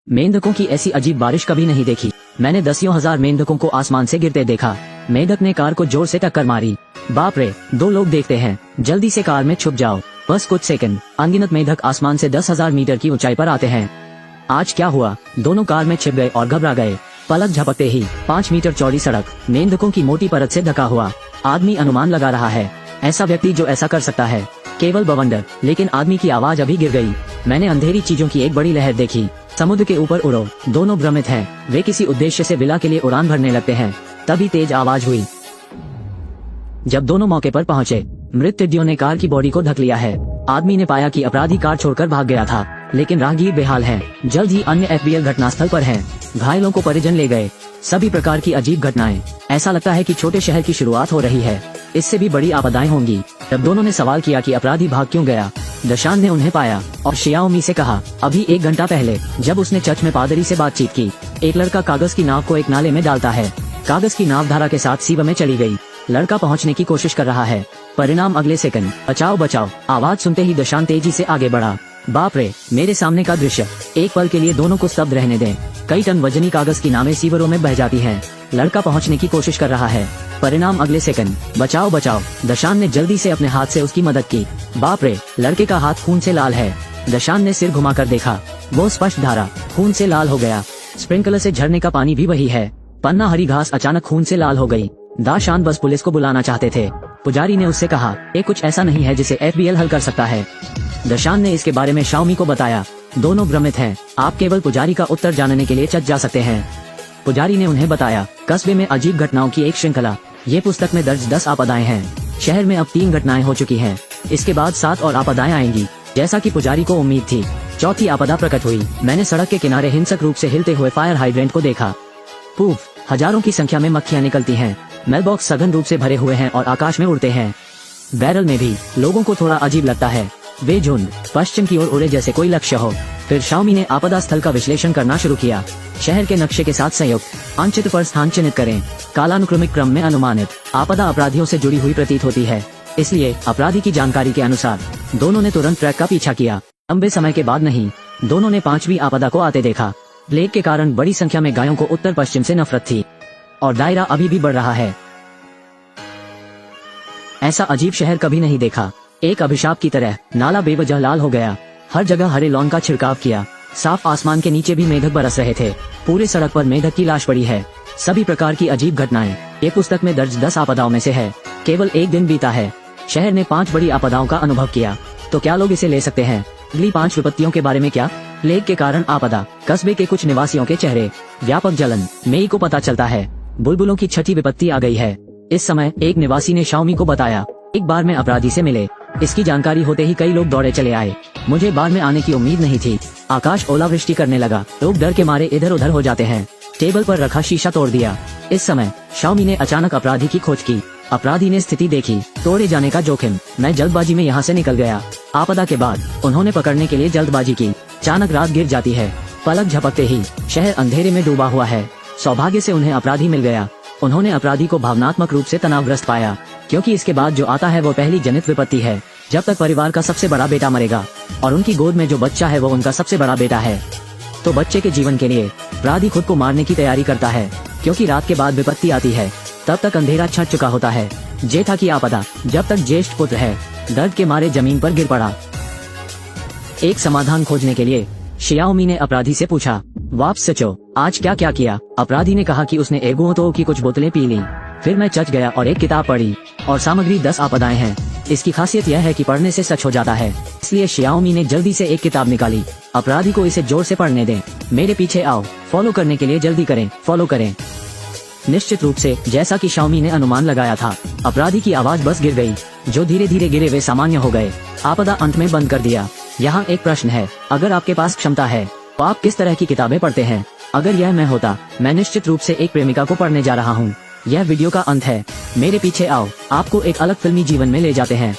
मेंढकों की ऐसी अजीब बारिश कभी नहीं देखी। मैंने दसियों हजार मेंढकों को आसमान से गिरते देखा। मेंढक ने कार को जोर से टक्कर मारी। बाप रे, 2 लोग देखते हैं, जल्दी से कार में छुप जाओ। बस कुछ सेकंड, अनगिनत मेंढक आसमान से 10,000 मीटर की ऊंचाई पर आते हैं। आज क्या हुआ? दोनों कार में छिप गए और घबरा गए। पलक झपकते ही 5 मीटर चौड़ी सड़क मेंढकों की मोटी परत से ढका हुआ। आदमी अनुमान लगा रहा है, ऐसा व्यक्ति जो ऐसा कर सकता है केवल बवंडर। लेकिन आदमी की आवाज अभी गिर गई। मैंने अंधेरी चीजों की एक बड़ी लहर देखी। समुद्र के ऊपर उड़ो। दोनों भ्रमित हैं। वे किसी उद्देश्य से विला के लिए उड़ान भरने लगते हैं। तभी तेज आवाज हुई। जब दोनों मौके पर पहुंचे, मृत टिड्डियों ने कार की बॉडी को ढक लिया है। आदमी ने पाया कि अपराधी कार छोड़कर भाग गया था, लेकिन राहगीर बेहाल है। जल्द ही अन्य एफबीएल घटनास्थल पर हैं। घायलों को परिजन ले गए। सभी प्रकार की अजीब घटनाएं। ऐसा लगता है कि छोटे शहर की शुरुआत हो रही है। इससे भी बड़ी आपदाएं होंगी। तब दोनों ने सवाल किया कि अपराधी भाग क्यों गया। दशान ने उन्हें पाया और शियाओमी से कहा, अभी 1 घंटा पहले जब उसने चर्च में पादरी से बातचीत की, एक लड़का कागज की नाव को एक नाले में डालता है। कागज की नाव धारा के साथ सीवा में चली गई। लड़का पहुंचने की कोशिश कर रहा है। परिणाम अगले सेकंड। बचाओ बचाओ, आवाज सुनते ही दशान तेजी से आगे बढ़ा। बाप रे, मेरे सामने का दृश्य। एक पल के लिए दोनों को स्तब्ध रहने दें। कई टन वजनी कागज की नावें सीवरों में बह जाती हैं। लड़का पहुंचने की कोशिश कर रहा है। परिणाम अगले सेकंड। बचाओ बचाओ, दशान ने जल्दी से अपने हाथ से उसकी मदद की। बाप रे, लड़के का हाथ खून से लाल है। दशान ने सिर घुमाकर देखा। वो स्पष्ट धारा खून से लाल हो गया। स्प्रिंकलर से झरने का पानी भी वही है। पन्ना हरी घास अचानक खून से लाल हो गई। दाशान बस पुलिस को बुलाना चाहते थे। पुजारी ने उससे कहा, ये कुछ ऐसा नहीं है जिसे एफबीएल हल कर सकता है। दशान ने इसके बारे में शाओमी को बताया। दोनों भ्रमित हैं। आप केवल पुजारी का उत्तर जानने के लिए चर्च जा सकते हैं। पुजारी ने उन्हें बताया, कस्बे में अजीब घटनाओं की एक श्रृंखला। ये पुस्तक में दर्ज 10 आपदाएं हैं। शहर में अब 3 घटनाएं हो चुकी हैं। इसके बाद 7 और आपदाएं आएंगी, जैसा कि पुजारी को उम्मीद थी। चौथी आपदा प्रकट हुई। मैंने सड़क के किनारे हिंसक रूप से हिलते हुए फायर हाइड्रेंट को देखा। पूफ, हजारों की संख्या में मक्खियां निकलती हैं। मेलबॉक्स सघन रूप से भरे हुए हैं और आकाश में उड़ते हैं। बैरल में भी लोगों को थोड़ा अजीब लगता है। वे झुंड पश्चिम की ओर उड़े जैसे कोई लक्ष्य हो। फिर शाओमी ने आपदा स्थल का विश्लेषण करना शुरू किया। शहर के नक्शे के साथ संयुक्त मानचित्र पर स्थान चिन्हित करें। कालानुक्रमिक क्रम में अनुमानित आपदा अपराधियों से जुड़ी हुई प्रतीत होती है, इसलिए अपराधी की जानकारी के अनुसार दोनों ने तुरंत ट्रैक का पीछा किया। लंबे समय के बाद नहीं, दोनों ने 5वीं आपदा को आते देखा। प्लेग के कारण बड़ी संख्या में गायों को उत्तर पश्चिम से नफरत थी और दायरा अभी भी बढ़ रहा है। ऐसा अजीब शहर कभी नहीं देखा। एक अभिशाप की तरह नाला बेवजह लाल हो गया। हर जगह हरे लॉन का छिड़काव किया। साफ आसमान के नीचे भी मेढक बरस रहे थे। पूरे सड़क पर मेढक की लाश पड़ी है। सभी प्रकार की अजीब घटनाएं। ये पुस्तक में दर्ज 10 आपदाओं में से है। केवल 1 दिन बीता है। शहर ने 5 बड़ी आपदाओं का अनुभव किया। तो क्या लोग इसे ले सकते हैं? अगली 5 विपत्तियों के बारे में क्या? प्लेग के कारण आपदा, कस्बे के कुछ निवासियों के चेहरे, व्यापक जलन। मई को पता चलता है बुलबुलों की छठी विपत्ति आ गई है। इस समय एक निवासी ने शाओमी को बताया, एक बार में अपराधी से मिले। इसकी जानकारी होते ही कई लोग दौड़े चले आए। मुझे बार में आने की उम्मीद नहीं थी। आकाश ओलावृष्टि करने लगा। लोग डर के मारे इधर उधर हो जाते हैं। टेबल पर रखा शीशा तोड़ दिया। इस समय शाओमी ने अचानक अपराधी की खोज की। अपराधी ने स्थिति देखी, तोड़े जाने का जोखिम। मैं जल्दबाजी में यहाँ से निकल गया। आपदा के बाद उन्होंने पकड़ने के लिए जल्दबाजी की। अचानक रात गिर जाती है। पलक झपकते ही शहर अंधेरे में डूबा हुआ है। सौभाग्य से उन्हें अपराधी मिल गया। उन्होंने अपराधी को भावनात्मक रूप से तनावग्रस्त पाया, क्योंकि इसके बाद जो आता है वो पहली जनित विपत्ति है। जब तक परिवार का सबसे बड़ा बेटा मरेगा और उनकी गोद में जो बच्चा है वो उनका सबसे बड़ा बेटा है, तो बच्चे के जीवन के लिए अपराधी खुद को मारने की तैयारी करता है, क्योंकि रात के बाद विपत्ति आती है। तब तक अंधेरा छट चुका होता है। जेठा की आपदा। जब तक ज्येष्ठ पुत्र है, दर्द के मारे जमीन पर गिर पड़ा। एक समाधान खोजने के लिए शियाओमी ने अपराधी से पूछा, वापस सचो, आज क्या क्या किया? अपराधी ने कहा कि उसने एगुओतो की कुछ बोतलें पी ली। फिर मैं चर्च गया और एक किताब पढ़ी और सामग्री 10 आपदाएं हैं। इसकी खासियत यह है कि पढ़ने से सच हो जाता है, इसलिए शियाओमी ने जल्दी से एक किताब निकाली। अपराधी को इसे जोर से पढ़ने दें। मेरे पीछे आओ। फॉलो करने के लिए जल्दी करें, फॉलो करें। निश्चित रूप से जैसा कि शाओमी ने अनुमान लगाया था, अपराधी की आवाज बस गिर गई। जो धीरे धीरे गिरे वे सामान्य हो गए। आपदा अंत में बंद कर दिया। यहाँ एक प्रश्न है, अगर आपके पास क्षमता है तो आप किस तरह की किताबें पढ़ते हैं? अगर यह मैं होता, मैं निश्चित रूप से एक प्रेमिका को पढ़ने जा रहा हूँ। यह वीडियो का अंत है। मेरे पीछे आओ, आपको एक अलग फिल्मी जीवन में ले जाते हैं।